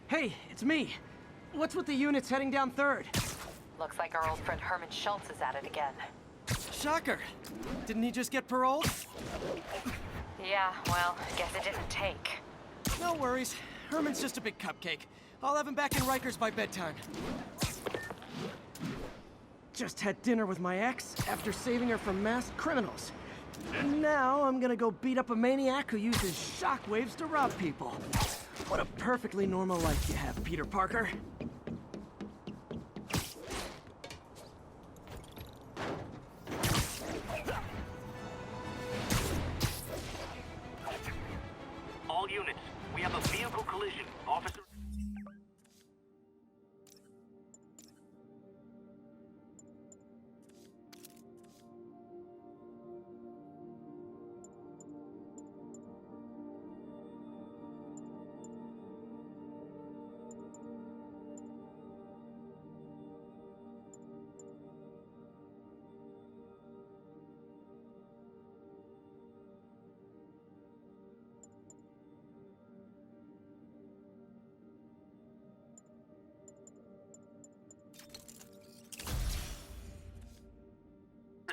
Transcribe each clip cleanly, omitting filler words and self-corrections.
Hey, it's me. What's with the units heading down 3rd? Looks like our old friend Herman Schultz is at it again. Shocker. Didn't he just get paroled? Yeah, well, guess it didn't take. No worries. Herman's just a big cupcake. I'll have him back in Rikers by bedtime. Just had dinner with my ex after saving her from masked criminals. Now I'm gonna go beat up a maniac who uses shockwaves to rob people. What a perfectly normal life you have, Peter Parker. All units, we have a vehicle collision. Officer...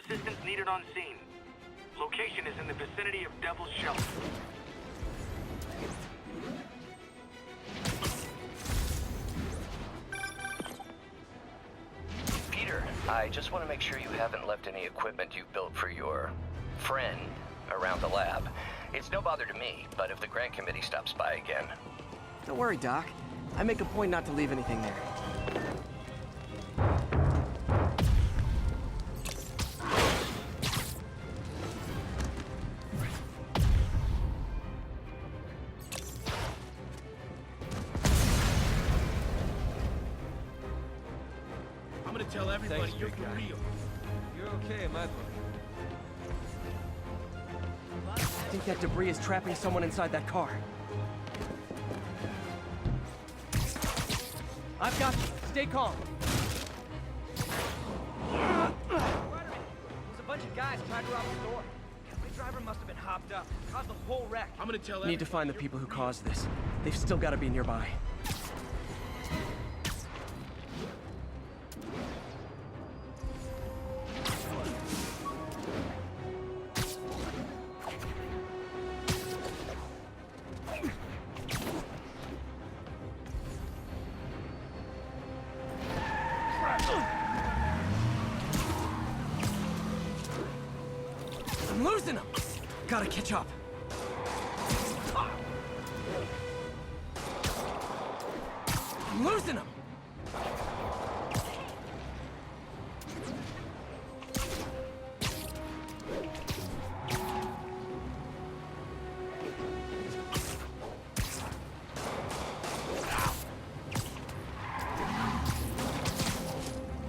Assistance needed on scene. Location is in the vicinity of Devil's Shelter. Peter, I just want to make sure you haven't left any equipment you've built for your friend around the lab. It's no bother to me, but if the grant committee stops by again... Don't worry, Doc. I make a point not to leave anything there. I'm gonna tell everybody you're for real. You're okay in my book. I think that debris is trapping someone inside that car. I've got you. Stay calm. There's a bunch of guys trying to rob the store. The driver must have been hopped up. Caused the whole wreck. I'm gonna tell Need to find the people who caused this. They've still got to be nearby. I'm losing them! Gotta catch up. I'm losing them!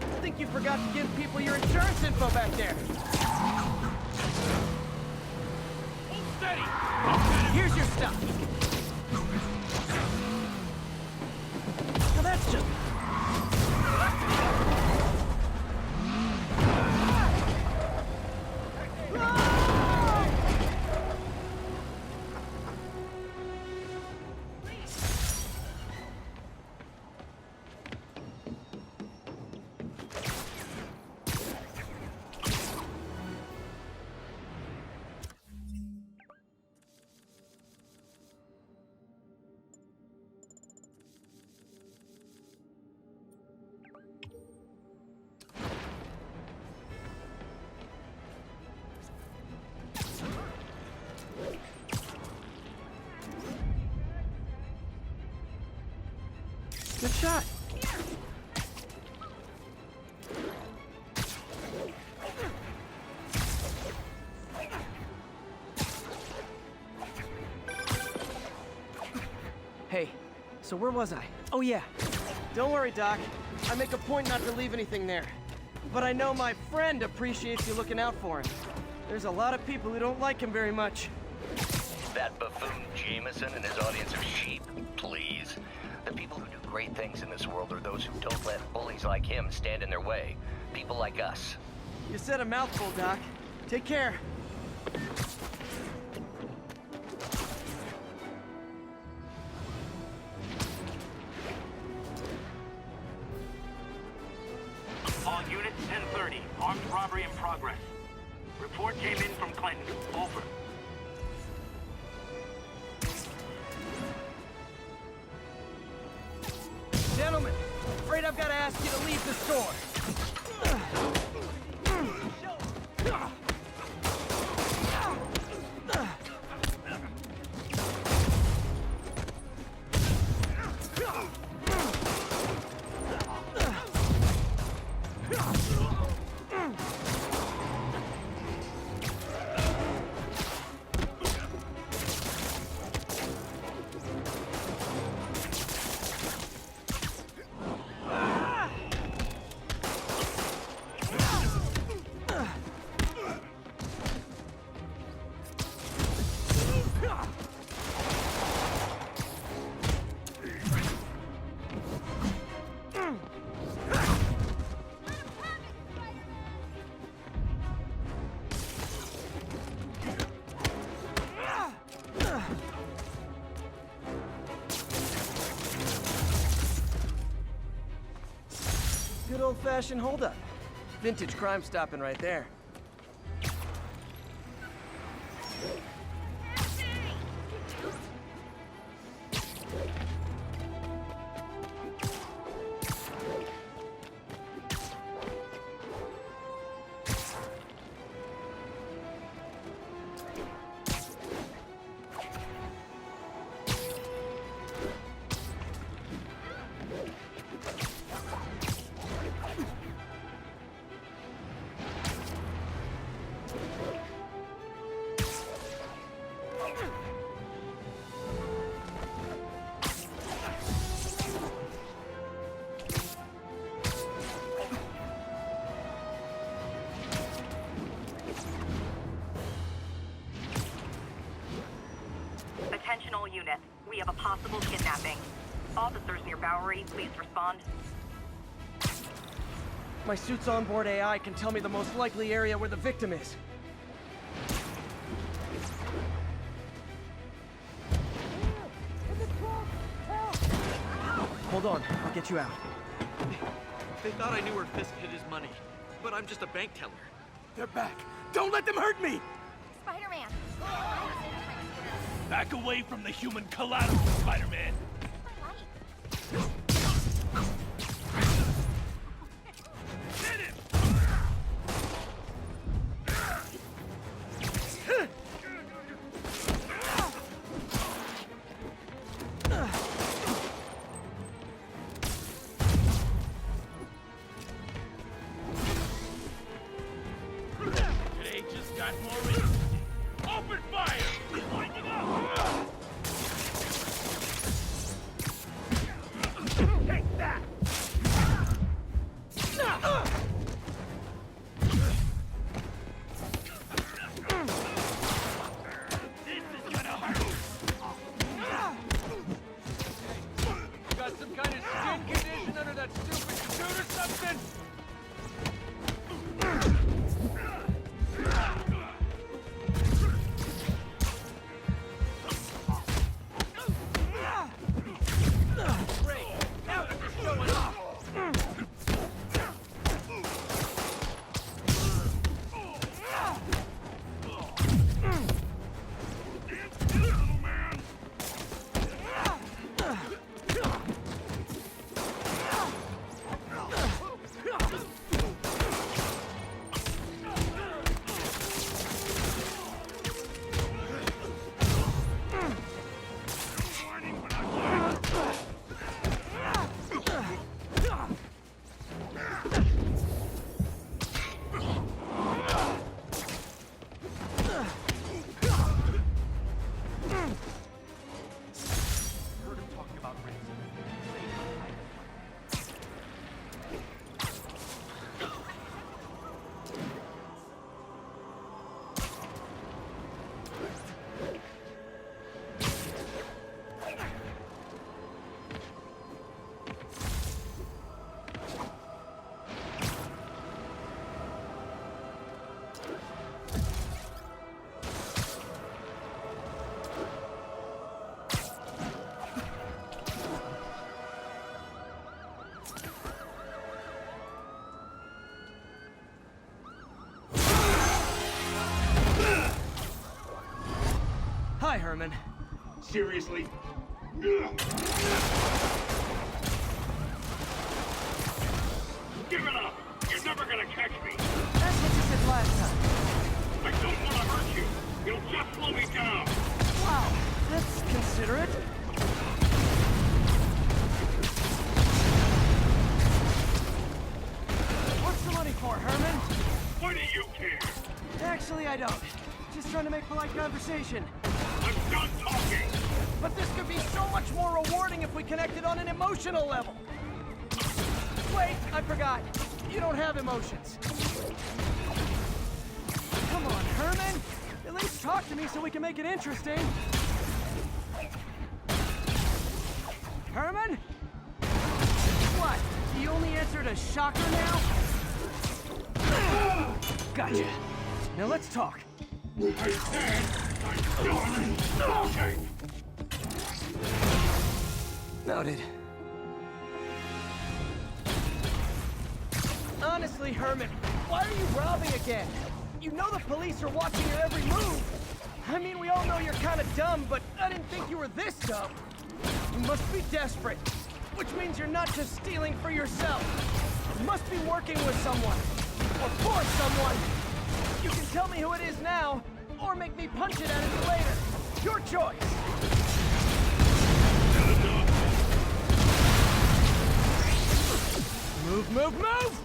I think you forgot to give people your insurance info back there. Here's your stuff. Now that's just... Good shot. Hey, so where was I? Oh yeah. Don't worry, Doc. I make a point not to leave anything there. But I know my friend appreciates you looking out for him. There's a lot of people who don't like him very much. That buffoon Jameson and his audience of sheep? Please. The people who do great things in this world are those who don't let bullies like him stand in their way. People like us. You said a mouthful, Doc. Take care. 10:30. Armed robbery in progress. Report came in from Clinton. Over. Gentlemen, afraid I've got to ask you to leave the store. Good old-fashioned holdup. Vintage crime stopping right there. Attention all units. We have a possible kidnapping. Officers near Bowery, please respond. My suit's onboard AI can tell me the most likely area where the victim is. Hold on, I'll get you out. They thought I knew where Fisk hid his money, but I'm just a bank teller. They're back. Don't let them hurt me! Spider-Man! Back away from the human collateral, Spider-Man! Get him! Today just got more interesting. Open fire! Winding up! Take that! This is gonna hurt! You got some kind of skin condition under that stupid suit or something? Great! Now that you're showing off! Little man! Herman. Seriously? Give it up! You're never gonna catch me! That's what you said last time. I don't want to hurt you! You'll just slow me down! Wow, that's considerate. What's the money for, Herman? Why do you care? Actually, I don't. Just trying to make polite conversation. I'm done talking! But this could be so much more rewarding if we connected on an emotional level. Wait, I forgot. You don't have emotions. Come on, Herman. At least talk to me so we can make it interesting. Herman? What? You only answered a shocker now? Gotcha. Now let's talk. I said I'm done talking! Noted. Honestly, Herman, why are you robbing again? You know the police are watching your every move. I mean, we all know you're kind of dumb, but I didn't think you were this dumb. You must be desperate, which means you're not just stealing for yourself. You must be working with someone, or for someone. You can tell me who it is now, or make me punch it at it later. Your choice. Move, move, move!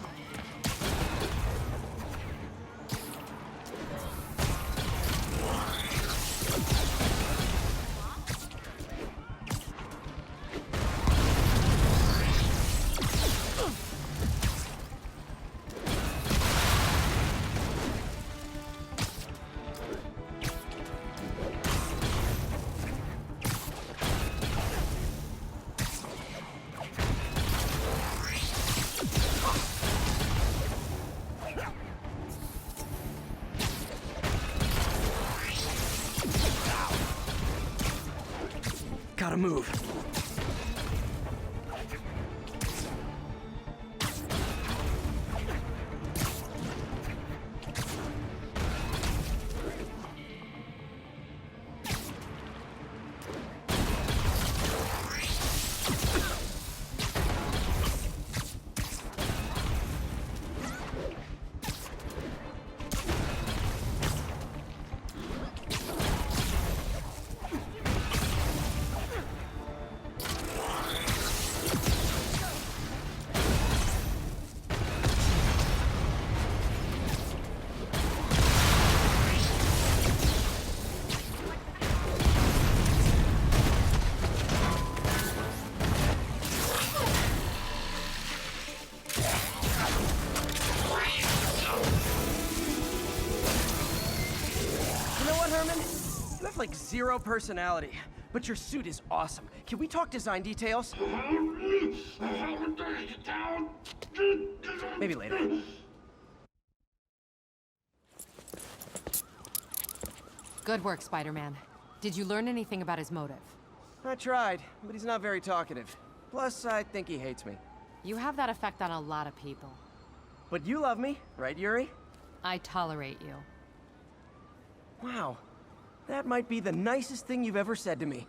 Gotta move. Like zero personality, but your suit is awesome. Can we talk design details? Maybe later. Good work, Spider-Man. Did you learn anything about his motive? I tried, but he's not very talkative. Plus, I think he hates me. You have that effect on a lot of people. But you love me, right, Yuri? I tolerate you. Wow. That might be the nicest thing you've ever said to me.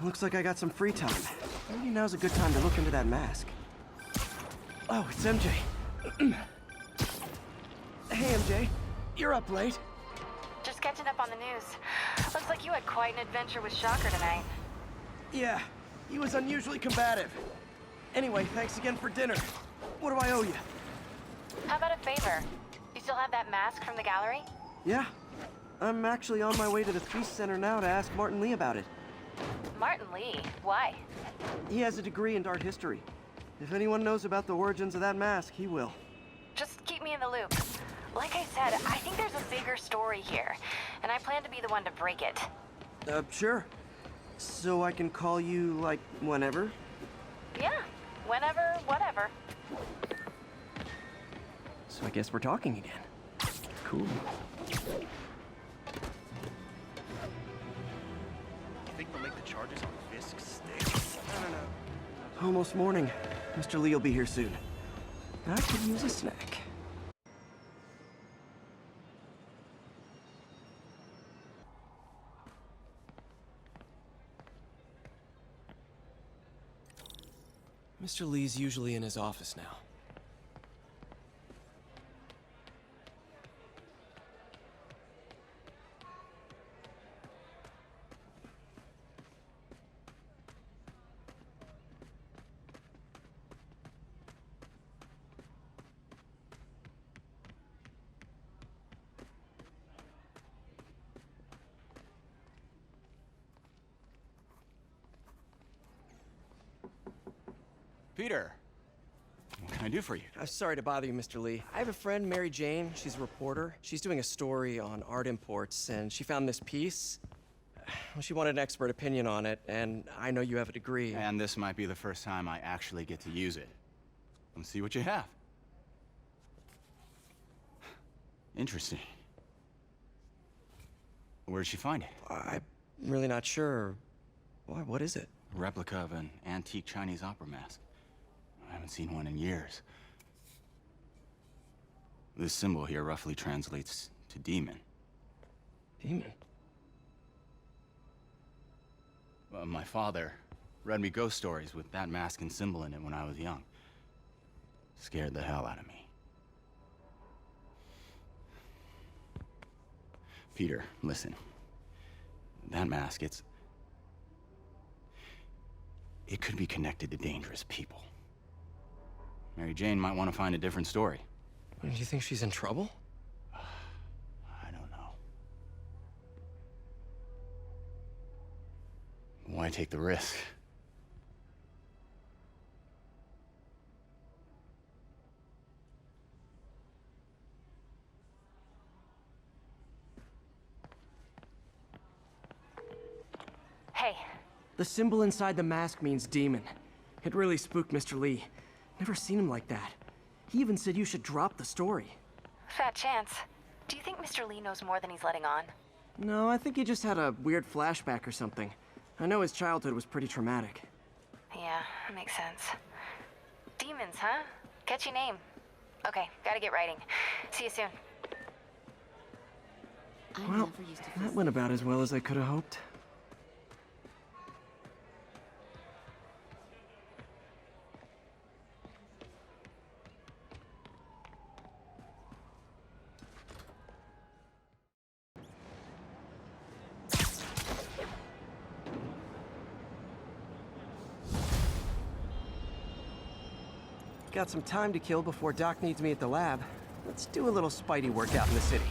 Looks like I got some free time. Maybe now's a good time to look into that mask. Oh, it's MJ. Hey, MJ. You're up late. Just catching up on the news. Looks like you had quite an adventure with Shocker tonight. Yeah, he was unusually combative. Anyway, thanks again for dinner. What do I owe you? How about a favor? You still have that mask from the gallery? Yeah, I'm actually on my way to the Feast Center now to ask Martin Lee about it. Martin Lee? Why? He has a degree in art history. If anyone knows about the origins of that mask, he will. Just keep me in the loop. Like I said, I think there's a bigger story here, and I plan to be the one to break it. Sure. So I can call you, like, whenever? Yeah, whenever, whatever. So I guess we're talking again. Cool. You think they'll make the charges on Fisk stay? I don't know. Almost morning. Mr. Lee will be here soon. I could use a snack. Mr. Lee's usually in his office now. Peter, what can I do for you? I'm sorry to bother you, Mr. Lee. I have a friend, Mary Jane. She's a reporter. She's doing a story on art imports, and she found this piece. Well, she wanted an expert opinion on it, and I know you have a degree. And this might be the first time I actually get to use it. Let's see what you have. Interesting. Where'd she find it? I'm really not sure. Why, what is it? A replica of an antique Chinese opera mask. I haven't seen one in years. This symbol here roughly translates to demon. Demon? My father read me ghost stories with that mask and symbol in it when I was young. Scared the hell out of me. Peter, listen. That mask, it could be connected to dangerous people. Mary Jane might want to find a different story. Do you think she's in trouble? I don't know. Why take the risk? Hey. The symbol inside the mask means demon. It really spooked Mr. Lee. Never seen him like that. He even said you should drop the story. Fat chance. Do you think Mr. Lee knows more than he's letting on? No, I think he just had a weird flashback or something. I know his childhood was pretty traumatic. Yeah, makes sense. Demons, huh? Catchy name. Okay, gotta get writing. See you soon. Well, that went about as well as I could have hoped. Got some time to kill before Doc needs me at the lab. Let's do a little Spidey workout in the city.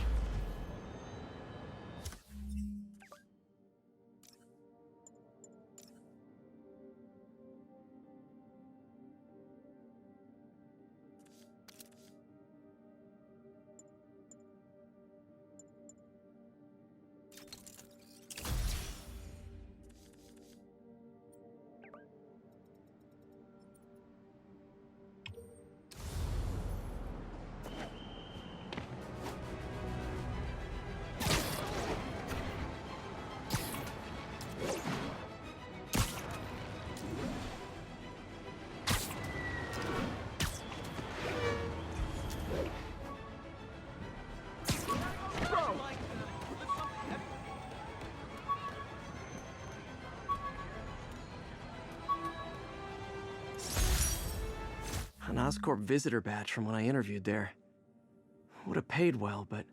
An Oscorp visitor badge from when I interviewed there. Would have paid well, but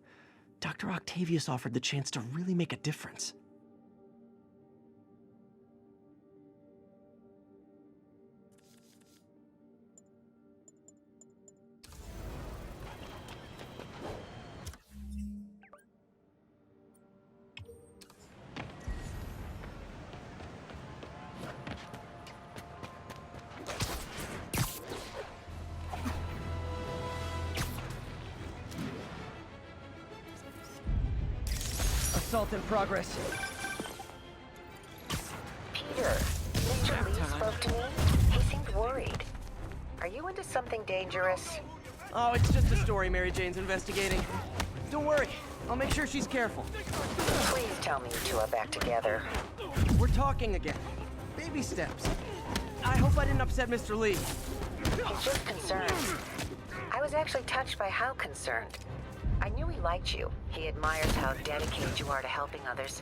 Dr. Octavius offered the chance to really make a difference. Assault in progress. Peter, Mr. Lee spoke to me. He seemed worried. Are you into something dangerous? Oh, it's just a story Mary Jane's investigating. Don't worry, I'll make sure she's careful. Please tell me you two are back together. We're talking again. Baby steps. I hope I didn't upset Mr. Lee. He's just concerned. I was actually touched by how concerned. I knew he liked you. He admires how dedicated you are to helping others.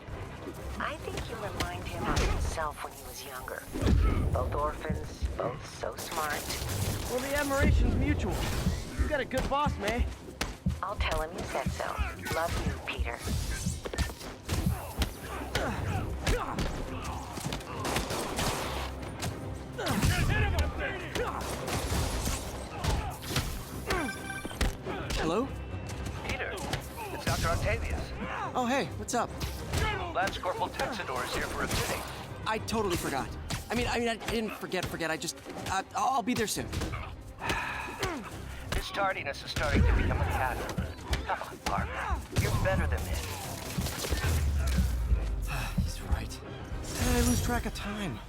I think you remind him of himself when he was younger. Both orphans, both so smart. Well, the admiration's mutual. You got a good boss, May. I'll tell him you said so. Love you, Peter. Hello? Peter, it's Dr. Octavius. Oh, hey, what's up? Lance Corporal Texador is here for a fitting. I totally forgot. I didn't forget. I'll be there soon. This tardiness is starting to become a pattern. Come on, Parker. You're better than this. He's right. I lose track of time.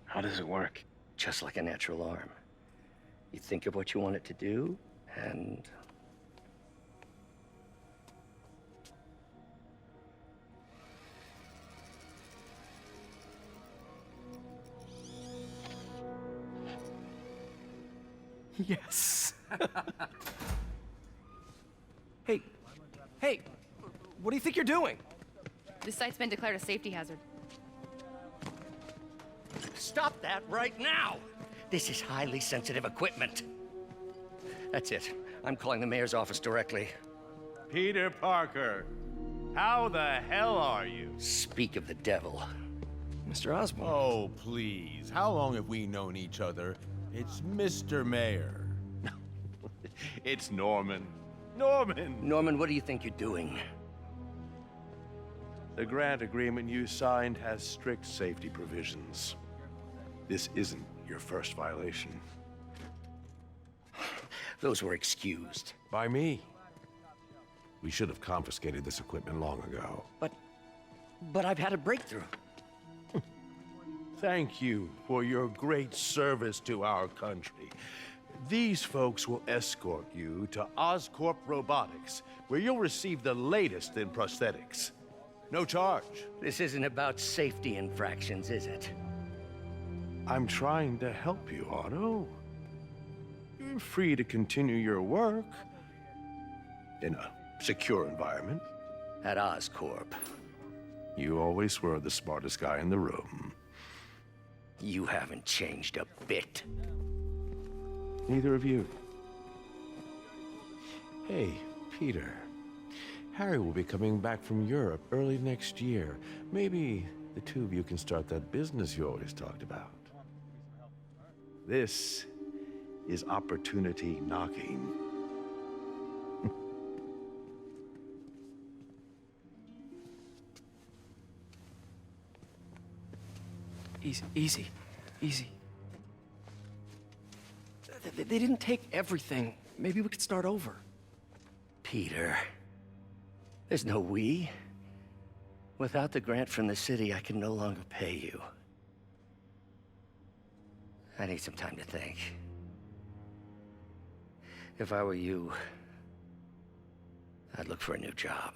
How does it work? Just like a natural arm. You think of what you want it to do, and... Yes. Hey, what do you think you're doing? This site's been declared a safety hazard. Stop that right now! This is highly sensitive equipment. That's it. I'm calling the mayor's office directly. Peter Parker, how the hell are you? Speak of the devil. Mr. Osborn. Oh, please. How long have we known each other? It's Mr. Mayor. It's Norman. Norman! Norman, what do you think you're doing? The grant agreement you signed has strict safety provisions. This isn't your first violation. Those were excused. By me. We should have confiscated this equipment long ago. But I've had a breakthrough. Thank you for your great service to our country. These folks will escort you to Oscorp Robotics, where you'll receive the latest in prosthetics. No charge. This isn't about safety infractions, is it? I'm trying to help you, Otto. You're free to continue your work in a secure environment. At Oscorp. You always were the smartest guy in the room. You haven't changed a bit. Neither of you. Hey, Peter. Harry will be coming back from Europe early next year. Maybe the two of you can start that business you always talked about. This is opportunity knocking. Easy. They didn't take everything. Maybe we could start over. Peter, there's no we. Without the grant from the city, I can no longer pay you. I need some time to think. If I were you, I'd look for a new job.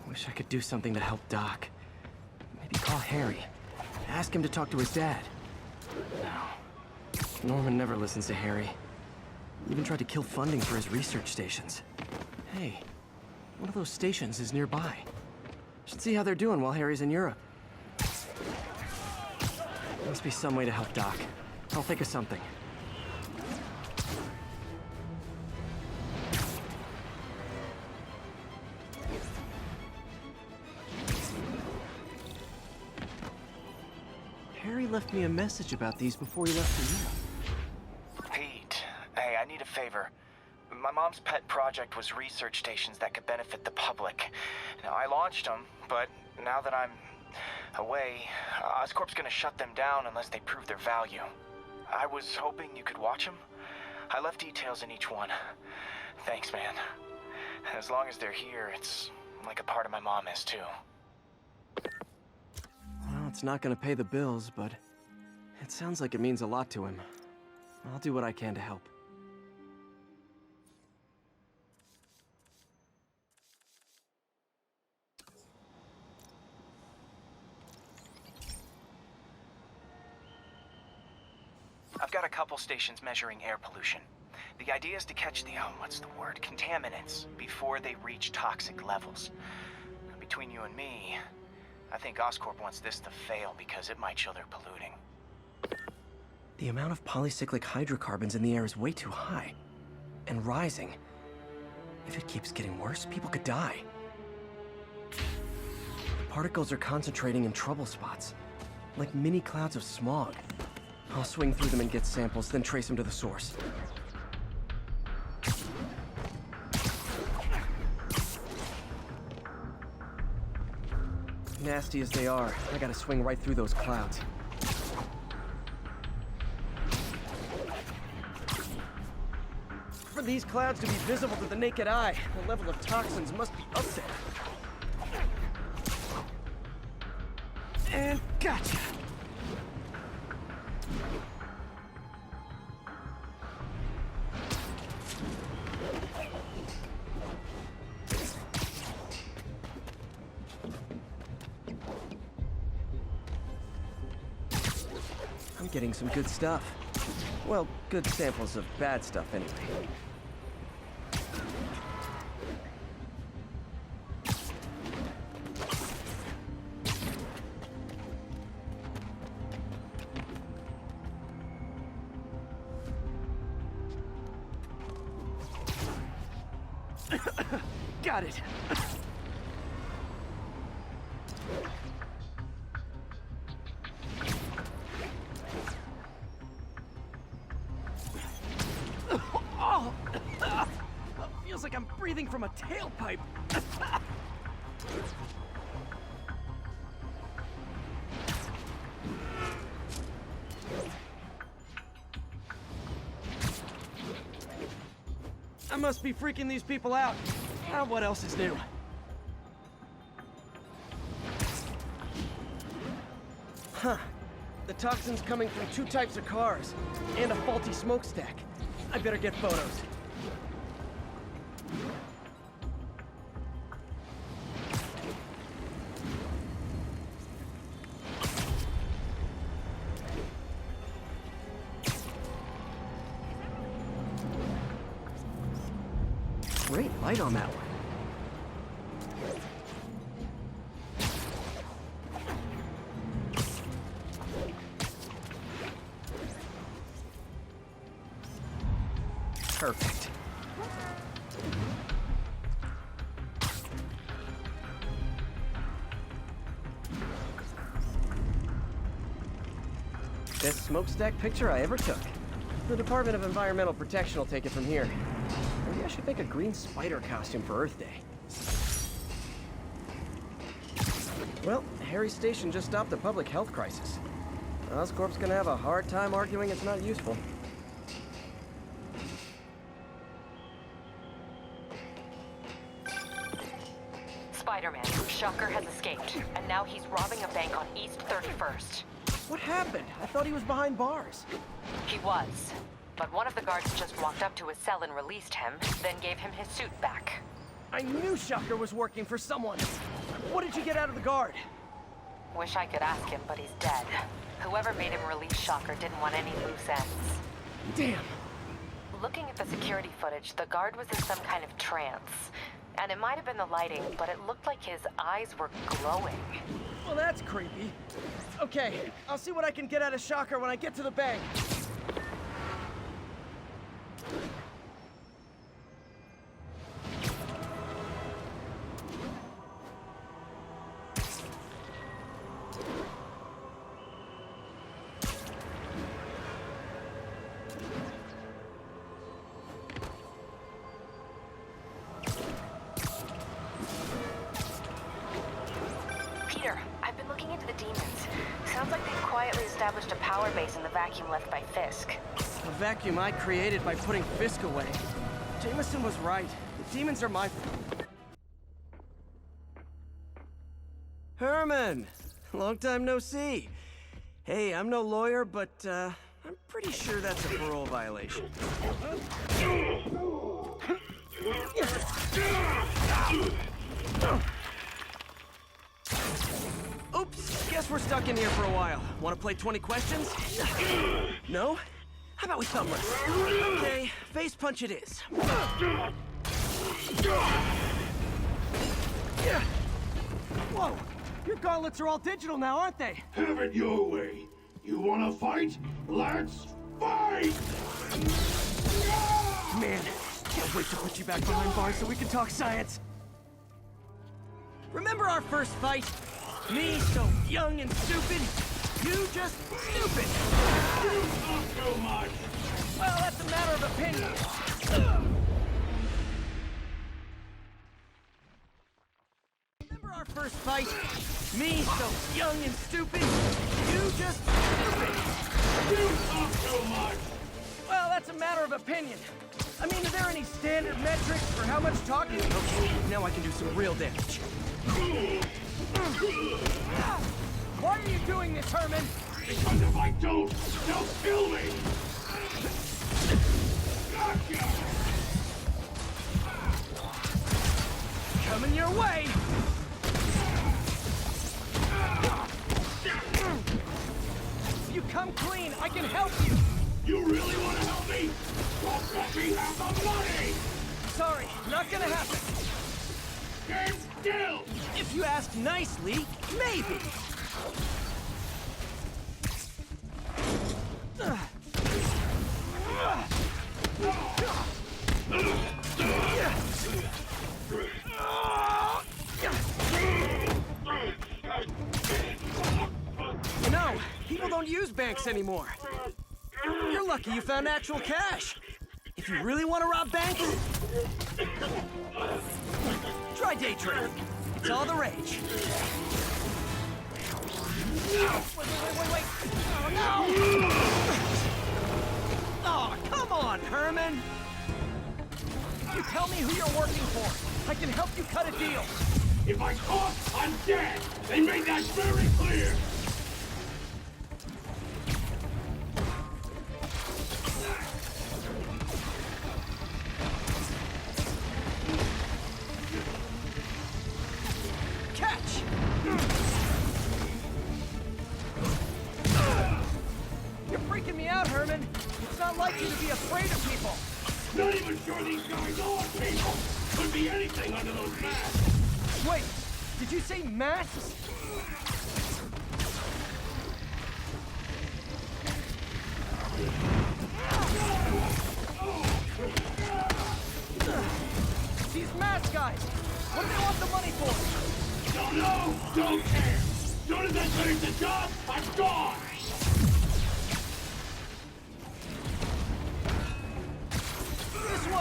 Wish I could do something to help Doc. Maybe call Harry. Ask him to talk to his dad. No. Norman never listens to Harry. Even tried to kill funding for his research stations. Hey, one of those stations is nearby. Should see how they're doing while Harry's in Europe. Must be some way to help Doc. I'll think of something. Harry left me a message about these before he left for Europe. Pete, hey, I need a favor. My mom's pet project was research stations that could benefit the public. Now, I launched them, but now that I'm away, Oscorp's gonna shut them down unless they prove their value. I was hoping you could watch them. I left details in each one. Thanks, man. As long as they're here, it's like a part of my mom is, too. Well, it's not gonna pay the bills, but it sounds like it means a lot to him. I'll do what I can to help. I've got a couple stations measuring air pollution. The idea is to catch the, contaminants before they reach toxic levels. Between you and me, I think Oscorp wants this to fail because it might show they're polluting. The amount of polycyclic hydrocarbons in the air is way too high. And rising. If it keeps getting worse, people could die. The particles are concentrating in trouble spots. Like mini clouds of smog. I'll swing through them and get samples, then trace them to the source. Nasty as they are, I gotta swing right through those clouds. For these clouds to be visible to the naked eye, the level of toxins must be up there. And gotcha! I'm getting some good stuff. Well, good samples of bad stuff anyway. Got it. Oh, feels like I'm breathing from a tailpipe. I must be freaking these people out. Now what else is new? Huh. The toxin's coming from 2 types of cars, and a faulty smokestack. I better get photos. Great light on that one. Perfect. Best smokestack picture I ever took. The Department of Environmental Protection will take it from here. Maybe I should make a green spider costume for Earth Day. Well, Harry's station just stopped a public health crisis. Oscorp's gonna have a hard time arguing it's not useful. Spider-Man, Shocker has escaped, and now he's robbing a bank on East 31st. What happened? I thought he was behind bars. He was, but one of the guards just walked up to his cell and released him, then gave him his suit back. I knew Shocker was working for someone. What did you get out of the guard? Wish I could ask him, but he's dead. Whoever made him release Shocker didn't want any loose ends. Damn. Looking at the security footage, the guard was in some kind of trance. And it might have been the lighting, but it looked like his eyes were glowing. Well, that's creepy. Okay, I'll see what I can get out of Shocker when I get to the bank. Sounds like they've quietly established a power base in the vacuum left by Fisk. A vacuum I created by putting Fisk away. Jameson was right. The demons are my... Herman! Long time no see. Hey, I'm no lawyer, but, I'm pretty sure that's a parole violation. Oops, guess we're stuck in here for a while. Want to play 20 questions? No? How about we thumb wrestle? Okay, face punch it is. Whoa! Your gauntlets are all digital now, aren't they? Have it your way. You wanna fight? Let's fight! Man, can't wait to put you back behind bars so we can talk science. Remember our first fight? Me so young and stupid, you just stupid. You talk so much. Well, that's a matter of opinion. Remember our first fight? Me so young and stupid, you just stupid. You talk so much. Well, that's a matter of opinion. I mean, are there any standard metrics for how much talking? Okay, now I can do some real damage. Why are you doing this, Herman? Because if I don't, they'll kill me! Gotcha! Coming your way! If you come clean, I can help you! You really want to help me? Don't let me have the money! Sorry, not gonna happen. Stand still! If you ask nicely, maybe. You know, people don't use banks anymore. You're lucky you found actual cash. If you really want to rob banks, try day trading. It's all the rage. Wait. Oh, no! Oh, come on, Herman! You tell me who you're working for. I can help you cut a deal. If I talk, I'm dead! They made that very clear! Catch! You're freaking me out, Herman. It's not like you to be afraid of people. Not even sure these guys are people. Could be anything under those masks. Wait, did you say masks? These mask guys, what do they want the money for? Don't know, don't care. Soon as I finish the job, I'm gone.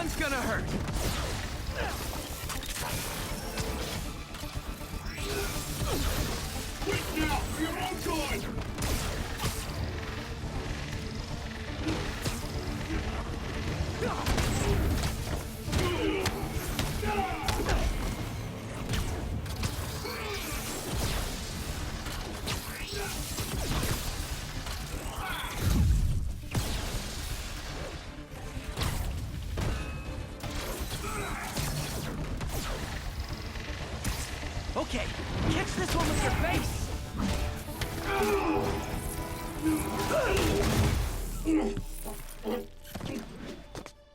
one's gonna hurt! Quit now, for your own good! Okay, catch this one with your face!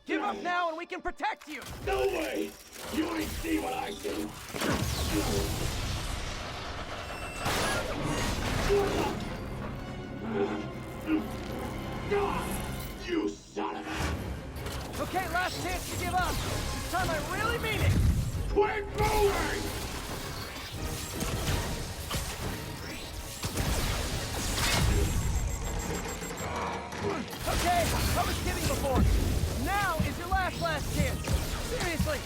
Give up now and we can protect you! No way! You ain't see what I do! You son of a... Okay, last chance to give up! This time I really mean it! Quit moving! Okay, I was kidding before. Now is your last chance. Seriously.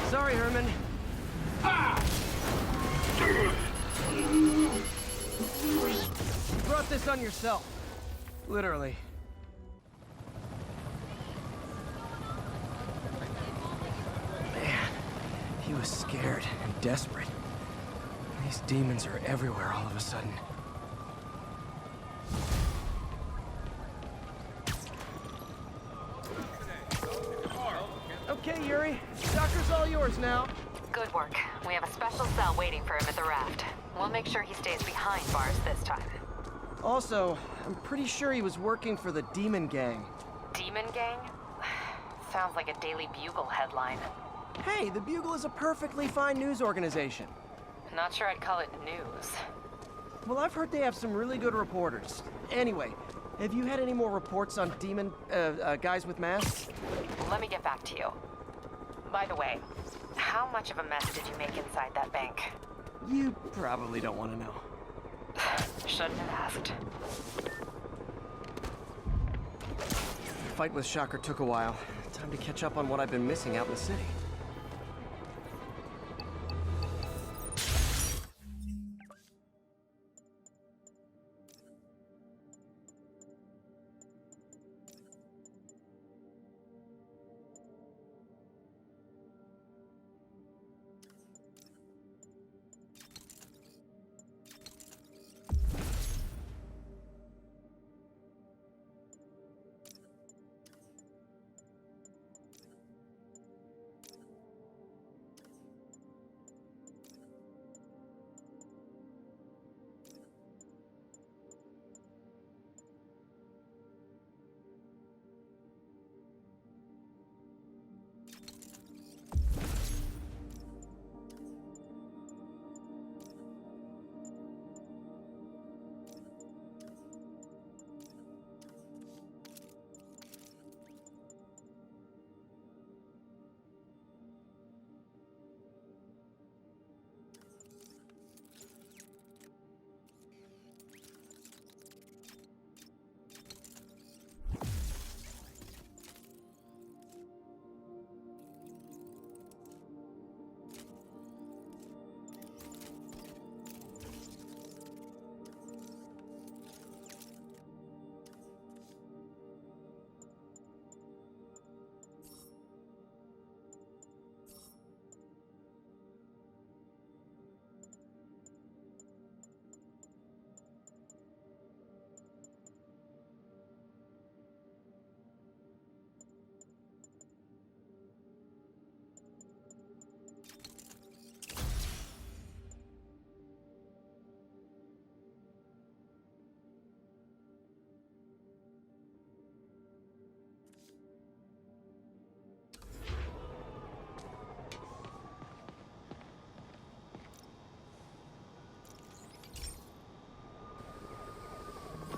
Sorry, Herman. You brought this on yourself. Literally. He was scared and desperate. These demons are everywhere all of a sudden. Okay, Yuri. Doctor's all yours now. Good work. We have a special cell waiting for him at the raft. We'll make sure he stays behind bars this time. Also, I'm pretty sure he was working for the Demon Gang. Demon Gang? Sounds like a Daily Bugle headline. Hey, the Bugle is a perfectly fine news organization. Not sure I'd call it news. Well, I've heard they have some really good reporters. Anyway, have you had any more reports on demon, guys with masks? Let me get back to you. By the way, how much of a mess did you make inside that bank? You probably don't want to know. Shouldn't have asked. The fight with Shocker took a while. Time to catch up on what I've been missing out in the city.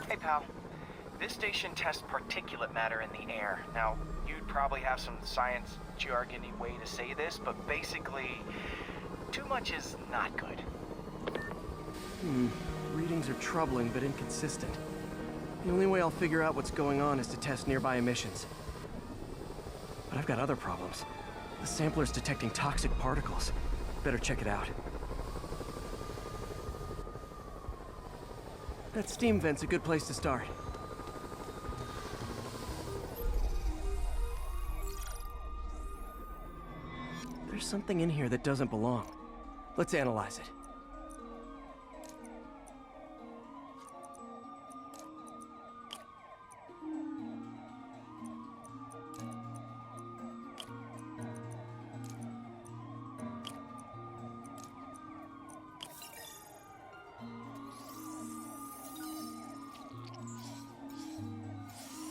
Hey, pal. This station tests particulate matter in the air. Now, you'd probably have some science jargony way to say this, but basically, too much is not good. Readings are troubling but inconsistent. The only way I'll figure out what's going on is to test nearby emissions. But I've got other problems. The sampler's detecting toxic particles. Better check it out. That steam vent's a good place to start. There's something in here that doesn't belong. Let's analyze it.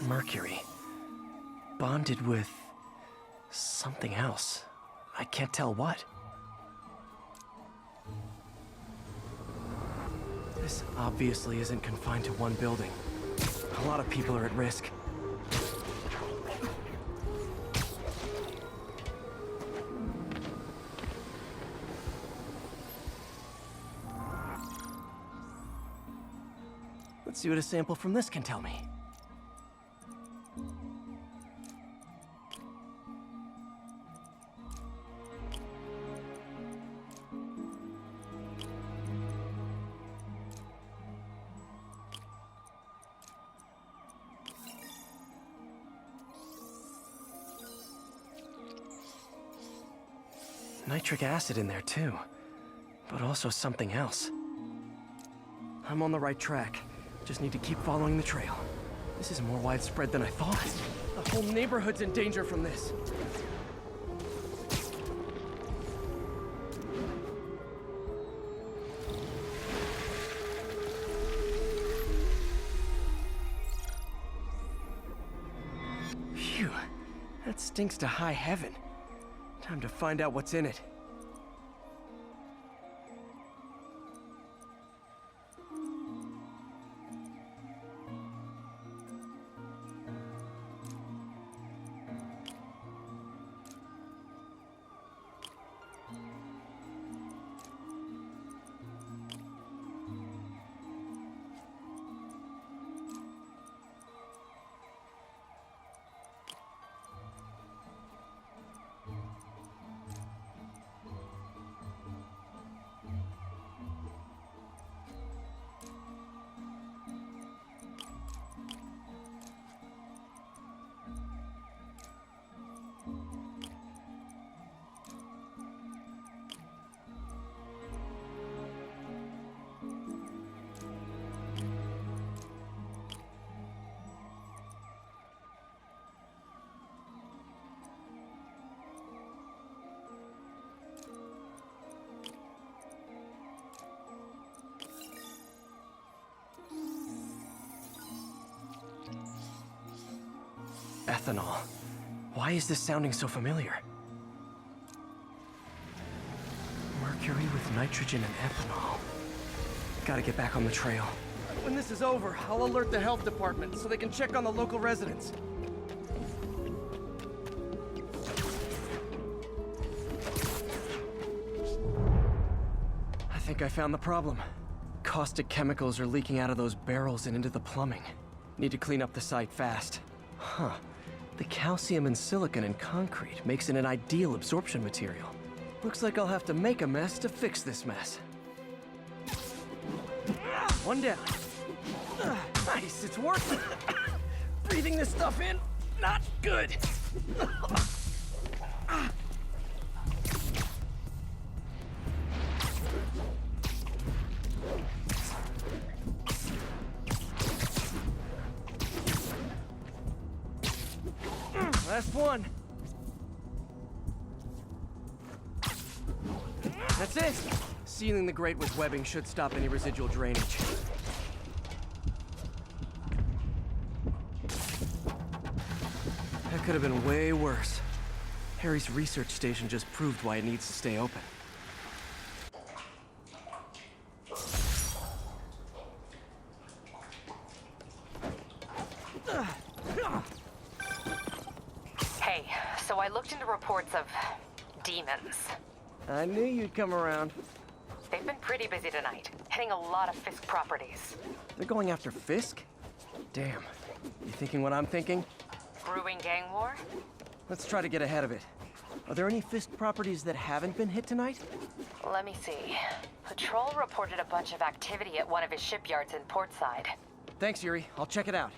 Mercury. Bonded with something else. I can't tell what. This obviously isn't confined to one building. A lot of people are at risk. Let's see what a sample from this can tell me. Nitric acid in there too, but also something else. I'm on the right track. Just need to keep following the trail. This is more widespread than I thought. The whole neighborhood's in danger from this. Phew, that stinks to high heaven. Time to find out what's in it. Ethanol. Why is this sounding so familiar? Mercury with nitrogen and ethanol. Gotta get back on the trail. When this is over, I'll alert the health department so they can check on the local residents. I think I found the problem. Caustic chemicals are leaking out of those barrels and into the plumbing. Need to clean up the site fast. Huh. The calcium and silicon in concrete makes it an ideal absorption material. Looks like I'll have to make a mess to fix this mess. One down. Nice, it's working. Breathing this stuff in, not good. Last one. That's it. Sealing the grate with webbing should stop any residual drainage. That could have been way worse. Harry's research station just proved why it needs to stay open. Hey, so I looked into reports of demons. I knew you'd come around. They've been pretty busy tonight, hitting a lot of Fisk properties. They're going after Fisk? Damn. You thinking what I'm thinking? Brewing gang war? Let's try to get ahead of it. Are there any Fisk properties that haven't been hit tonight? Let me see. Patrol reported a bunch of activity at one of his shipyards in Portside. Thanks, Yuri. I'll check it out.